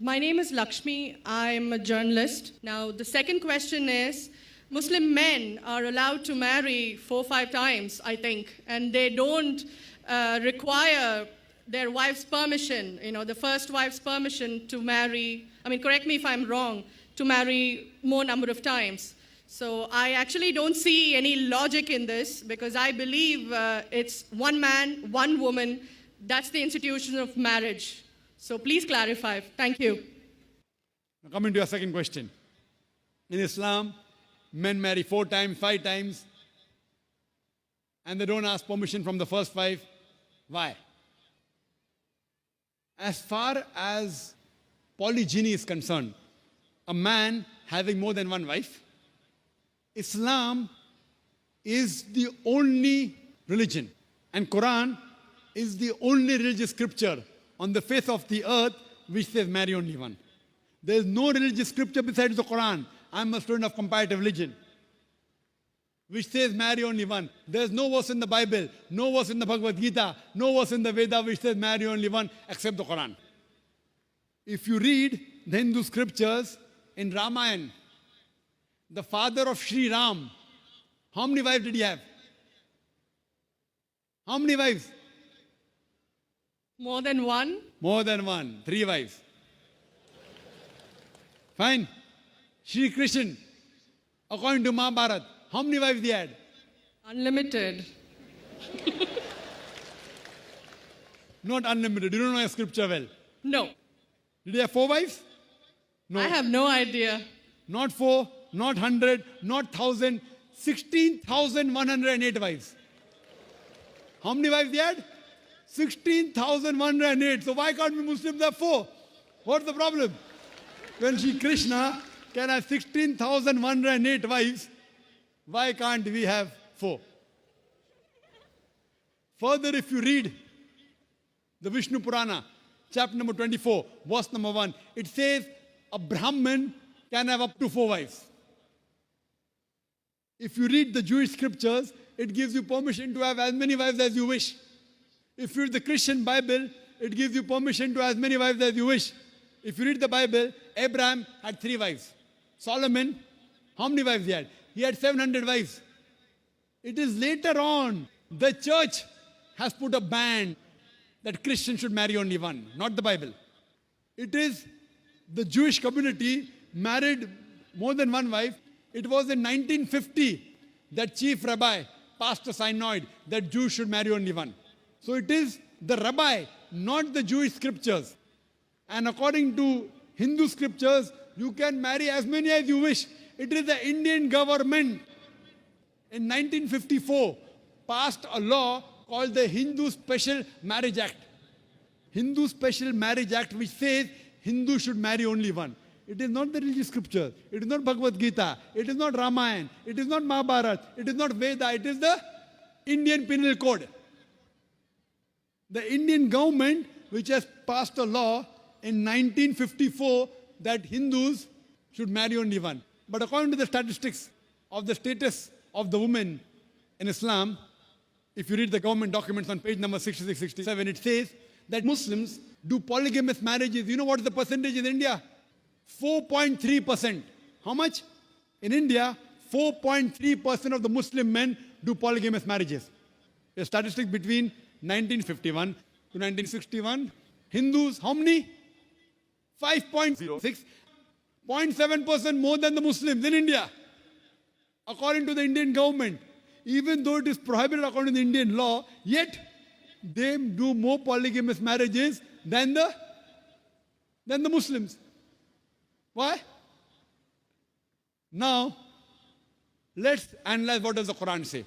My name is Lakshmi. I'm a journalist. Now, the second question is Muslim men are allowed to marry 4-5 times, I think, and they don't require their wife's permission, the first wife's permission to marry. I mean, correct me if I'm wrong, to marry more number of times. So I actually don't see any logic in this because I believe it's one man, one woman. That's the institution of marriage. So please clarify. Thank you. Now coming to your second question. In Islam, men marry 4 times, 5 times, and they don't ask permission from the first 5. Why? As far as polygyny is concerned, a man having more than one wife, Islam is the only religion, and Quran is the only religious scripture on the face of the earth which says marry only one. There is no religious scripture besides the Quran. I'm a student of comparative religion, which says marry only one. There is no verse in the Bible, no verse in the Bhagavad Gita, no verse in the Veda which says marry only one except the Quran. If you read the Hindu scriptures in Ramayana, the father of Sri Ram, how many wives did he have? How many wives? More than one? More than one. 3 wives. Fine. Shri Krishna, according to Mahabharata, how many wives he had? Unlimited. Not unlimited. You don't know your scripture well. No. Did he have 4 wives? No. I have no idea. Not 4, not 100, not 1,000, 16,108 wives. How many wives he had? 16,108. So why can't we Muslims have 4? What's the problem? When Shri Krishna can have 16,108 wives, why can't we have 4? Further, if you read the Vishnu Purana, chapter number 24, verse number 1, it says a Brahmin can have up to 4 wives. If you read the Jewish scriptures, it gives you permission to have as many wives as you wish. If you read the Christian Bible, it gives you permission to have as many wives as you wish. If you read the Bible, Abraham had 3 wives. Solomon, how many wives he had? He had 700 wives. It is later on, the church has put a ban that Christians should marry only one, not the Bible. It is the Jewish community married more than one wife. It was in 1950 that chief rabbi passed a synod that Jews should marry only one. So it is the rabbi, not the Jewish scriptures. And according to Hindu scriptures, you can marry as many as you wish. It is the Indian government in 1954 passed a law called the Hindu Special Marriage Act. Hindu Special Marriage Act, which says Hindus should marry only one. It is not the religious scripture. It is not Bhagavad Gita. It is not Ramayana. It is not Mahabharata. It is not Veda. It is the Indian Penal Code. The Indian government, which has passed a law in 1954 that Hindus should marry only one. But according to the statistics of the status of the women in Islam, if you read the government documents on page number 66, 67, it says that Muslims do polygamous marriages. You know what is the percentage in India? 4.3%. How much? In India, 4.3% of the Muslim men do polygamous marriages. A statistic between 1951 to 1961. Hindus, how many? 5.06. 0.7% more than the Muslims in India. According to the Indian government, even though it is prohibited according to the Indian law, yet they do more polygamous marriages than the Muslims. Why? Now, let's analyze what does the Quran say.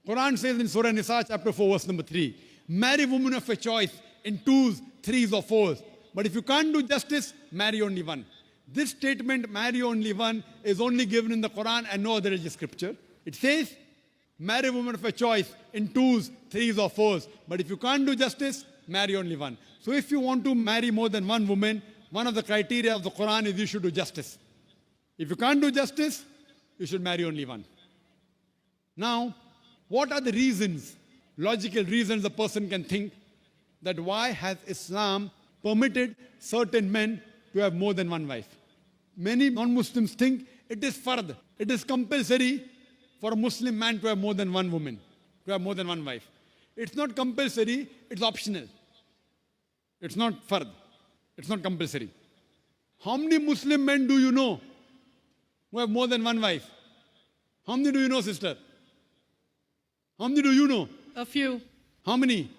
Quran says in Surah Nisa, chapter 4, verse number 3, marry women of your choice in 2s, 3s or 4s. But if you can't do justice, marry only one. This statement, marry only one, is only given in the Quran and no other religious scripture. It says, marry women of your choice in 2s, 3s or 4s. But if you can't do justice, marry only one. So if you want to marry more than one woman, one of the criteria of the Quran is you should do justice. If you can't do justice, you should marry only one. Now, what are the reasons, logical reasons a person can think that why has Islam permitted certain men to have more than one wife. Many non-Muslims think it is fard, it is compulsory for a Muslim man to have more than one woman, to have more than one wife. It's not compulsory, it's optional. It's not fard, it's not compulsory. How many Muslim men do you know who have more than one wife? How many do you know, sister? How many do you know? A few. How many?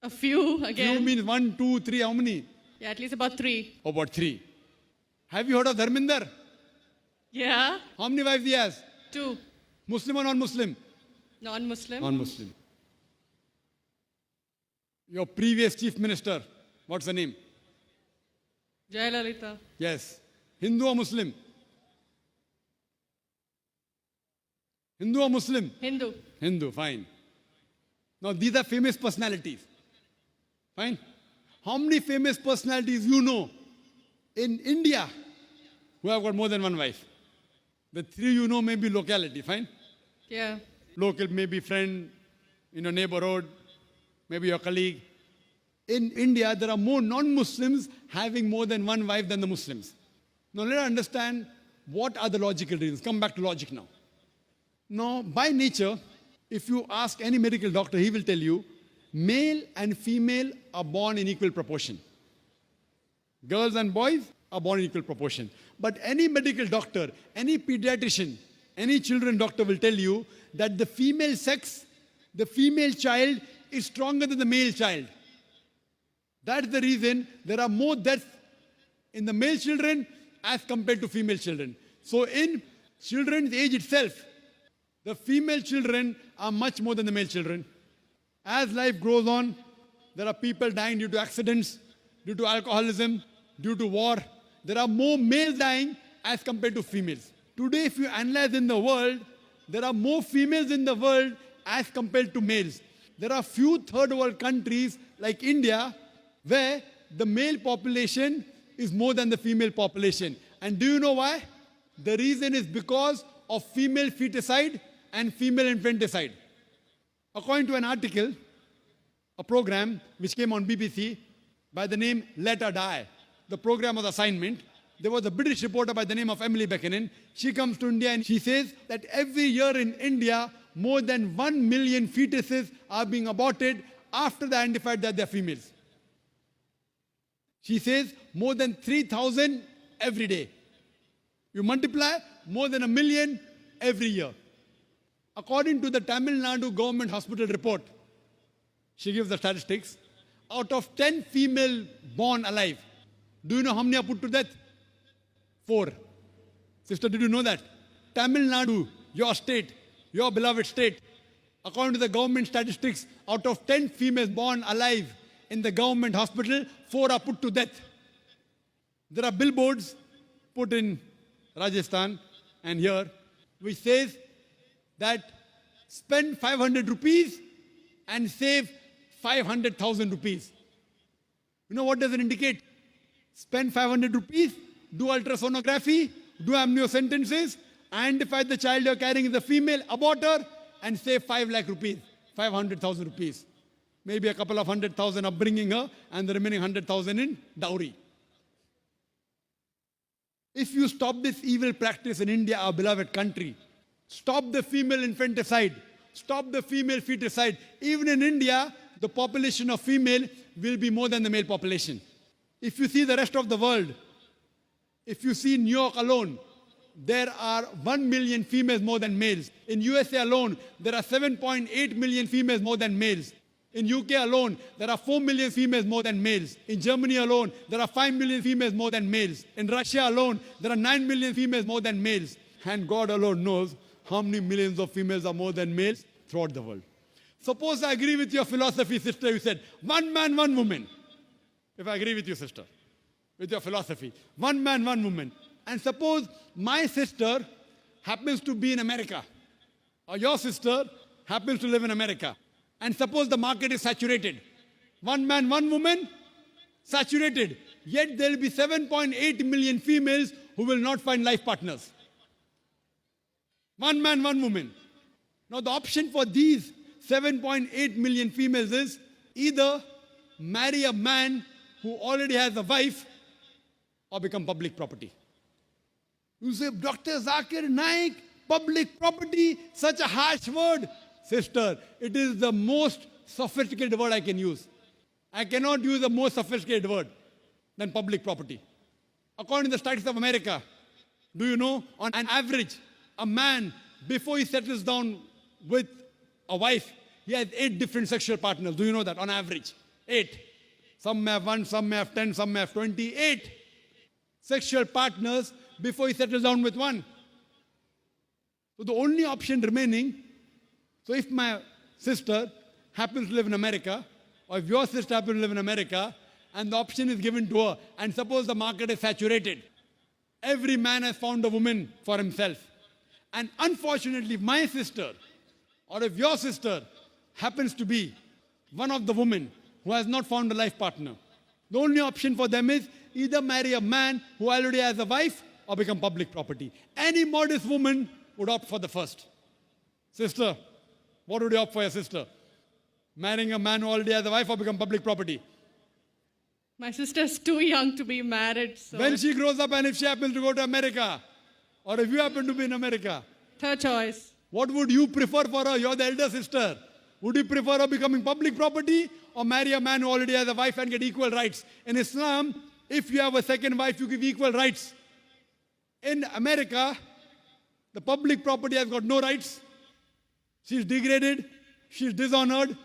A few again. Few means 1, 2, 3, how many? Yeah, at least about 3. About 3. Have you heard of Dharminder? Yeah. How many wives he has? 2. Muslim or non-Muslim? Non-Muslim. Non-Muslim. Your previous chief minister, what's the name? Jayalalitha. Yes. Hindu or Muslim? Hindu or Muslim? Hindu. Hindu, fine. Now these are famous personalities. Fine. How many famous personalities you know in India who have got more than one wife? The 3 you know may be locality, fine? Yeah. Local, maybe friend in your neighborhood, maybe your colleague. In India, there are more non-Muslims having more than one wife than the Muslims. Now let us understand what are the logical reasons. Come back to logic now. Now, by nature, if you ask any medical doctor, he will tell you, male and female are born in equal proportion. Girls and boys are born in equal proportion. But any medical doctor, any pediatrician, any children doctor will tell you that the female sex, the female child is stronger than the male child. That's the reason there are more deaths in the male children as compared to female children. So in children's age itself, the female children are much more than the male children. As life goes on, there are people dying due to accidents, due to alcoholism, due to war. There are more males dying as compared to females. Today, if you analyze in the world, there are more females in the world as compared to males. There are few third world countries like India where the male population is more than the female population. And do you know why? The reason is because of female feticide and female infanticide. According to an article, a program which came on BBC by the name Let Her Die, the program was assignment. There was a British reporter by the name of Emily Buchanan. She comes to India and she says that every year in India, more than 1 million fetuses are being aborted after they identified that they're females. She says more than 3,000 every day. You multiply, more than 1 million every year. According to the Tamil Nadu government hospital report, she gives the statistics, out of 10 female born alive, do you know how many are put to death? 4. Sister, did you know that? Tamil Nadu, your state, your beloved state, according to the government statistics, out of 10 females born alive in the government hospital, 4 are put to death. There are billboards put in Rajasthan and here, which says that spend 500 rupees and save 500,000 rupees. You know what does it indicate? Spend 500 rupees, do ultrasonography, do amniocentesis, identify the child you're carrying is a female, abort her, and save 5 lakh rupees, 500,000 rupees. Maybe a couple of 100,000 upbringing her, and the remaining 100,000 in dowry. If you stop this evil practice in India, our beloved country, stop the female infanticide, stop the female feticide. Even in India, the population of female will be more than the male population. If you see the rest of the world, if you see New York alone, there are 1 million females more than males. In USA alone, there are 7.8 million females more than males. In UK alone, there are 4 million females more than males. In Germany alone, there are 5 million females more than males. In Russia alone, there are 9 million females more than males. And God alone knows how many millions of females are more than males throughout the world. Suppose I agree with your philosophy, sister, you said, 1 man, 1 woman. If I agree with you, sister, with your philosophy, 1 man, 1 woman. And suppose my sister happens to be in America, or your sister happens to live in America. And suppose the market is saturated. 1 man, 1 woman, saturated. Yet there will be 7.8 million females who will not find life partners. 1 man, 1 woman. Now the option for these 7.8 million females is either marry a man who already has a wife or become public property? You say, Dr. Zakir Naik, public property, such a harsh word. Sister, it is the most sophisticated word I can use. I cannot use a more sophisticated word than public property. According to the statistics of America, do you know, on an average, a man, before he settles down with a wife, he has 8 different sexual partners. Do you know that? On average, 8. Some may have 1, some may have 10, some may have 28 sexual partners before he settles down with one. So the only option remaining, so if my sister happens to live in America, or if your sister happens to live in America, and the option is given to her, and suppose the market is saturated, every man has found a woman for himself. And unfortunately, my sister, or if your sister happens to be one of the women who has not found a life partner, the only option for them is either marry a man who already has a wife or become public property. Any modest woman would opt for the first. Sister, what would you opt for your sister? Marrying a man who already has a wife or become public property? My sister's too young to be married, so When she grows up and if she happens to go to America, or if you happen to be in America, third choice. what would you prefer for her? You're the elder sister. Would you prefer her becoming public property or marry a man who already has a wife and get equal rights? In Islam, if you have a second wife, you give equal rights. In America, the public property has got no rights. She's degraded. She's dishonored.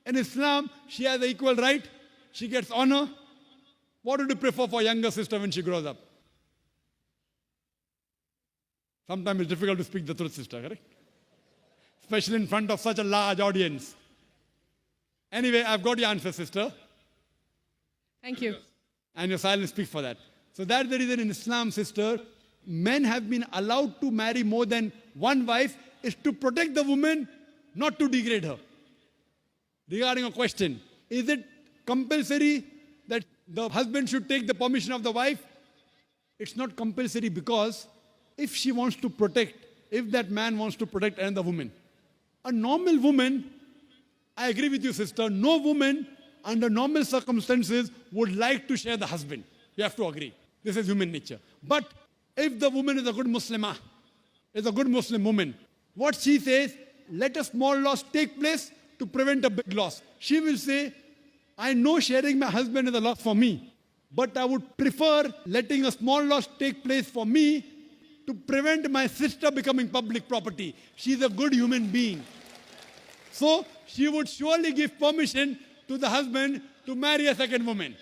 In Islam, she has an equal right. She gets honor. What would you prefer for younger sister when she grows up? Sometimes it's difficult to speak the truth, sister, correct? Especially in front of such a large audience. Anyway, I've got your answer, sister. Thank you. And your silence speaks for that. So that's the reason in Islam, sister, men have been allowed to marry more than one wife is to protect the woman, not to degrade her. Regarding a question, is it compulsory that the husband should take the permission of the wife? It's not compulsory because if she wants to protect, if that man wants to protect another woman, a normal woman, I agree with you, sister, no woman under normal circumstances would like to share the husband. You have to agree. This is human nature. But if the woman is a good Muslimah, is a good Muslim woman, what she says, let a small loss take place to prevent a big loss. She will say, I know sharing my husband is a loss for me, but I would prefer letting a small loss take place for me to prevent my sister becoming public property. She's a good human being. So she would surely give permission to the husband to marry a second woman,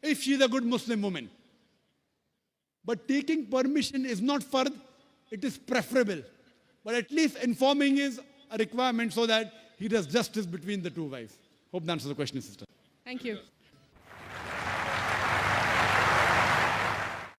if she's a good Muslim woman. But taking permission is not fard, it is preferable. But at least informing is a requirement so that he does justice between the two wives. Hope that answers the question, sister. Thank you.